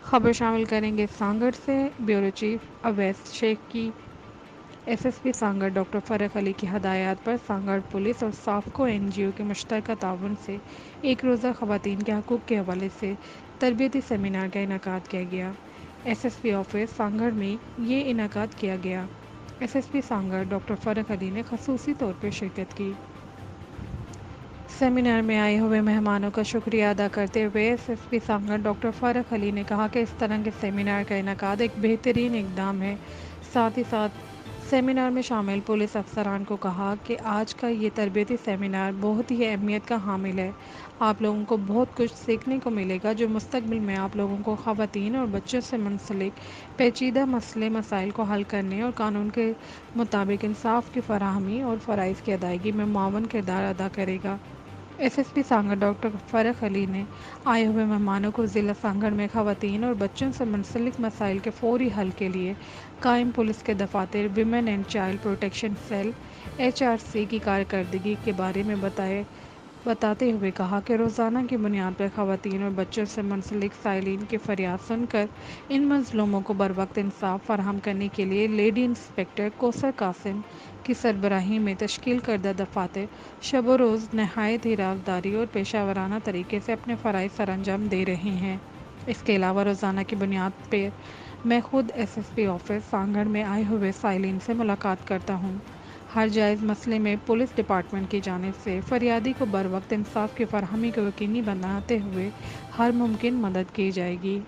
خبر شامل کریں گے سانگڑ سے۔ بیورو چیف اویس شیخ کی ایس ایس پی سانگڑ ڈاکٹر فرق علی کی ہدایات پر سانگڑ پولیس اور سافکو این جی او کے مشترکہ تعاون سے ایک روزہ خواتین کے حقوق کے حوالے سے تربیتی سیمینار کا انعقاد کیا گیا۔ ایس ایس پی آفس سانگڑ میں یہ انعقاد کیا گیا۔ ایس ایس پی سانگڑ ڈاکٹر فرق علی نے خصوصی طور پر شرکت کی۔ سیمینار میں آئے ہوئے مہمانوں کا شکریہ ادا کرتے ہوئے ایس ایس پی سانگڑ ڈاکٹر فرق علی نے کہا کہ اس طرح کے سیمینار کا انعقاد ایک بہترین اقدام ہے۔ ساتھ ہی ساتھ سیمینار میں شامل پولیس افسران کو کہا کہ آج کا یہ تربیتی سیمینار بہت ہی اہمیت کا حامل ہے۔ آپ لوگوں کو بہت کچھ سیکھنے کو ملے گا جو مستقبل میں آپ لوگوں کو خواتین اور بچوں سے منسلک پیچیدہ مسائل کو حل کرنے اور قانون کے مطابق انصاف کی فراہمی اور فرائض کی ادائیگی میں معاون کردار ادا کرے گا۔ ایس ایس پی سانگڑ ڈاکٹر فرق علی نے آئے ہوئے مہمانوں کو ضلع سانگڑ میں خواتین اور بچوں سے منسلک مسائل کے فوری حل کے لیے قائم پولیس کے دفاتر women and child protection cell H R C کی کارکردگی کے بارے میں بتاتے ہوئے کہا کہ روزانہ کی بنیاد پر خواتین اور بچوں سے منسلک سائلین کی فریاد سن کر ان مظلوموں کو بروقت انصاف فراہم کرنے کے لیے لیڈی انسپکٹر کوثر قاسم کی سربراہی میں تشکیل کردہ دفاتر شب و روز نہایت ہی راغداری اور پیشہ ورانہ طریقے سے اپنے فرائض سر انجام دے رہے ہیں۔ اس کے علاوہ روزانہ کی بنیاد پر میں خود ایس ایس پی آفس سانگڑ میں آئے ہوئے سائلین سے ملاقات کرتا ہوں۔ ہر جائز مسئلے میں پولیس ڈپارٹمنٹ کی جانب سے فریادی کو بروقت انصاف کی فراہمی کو یقینی بناتے ہوئے ہر ممکن مدد کی جائے گی۔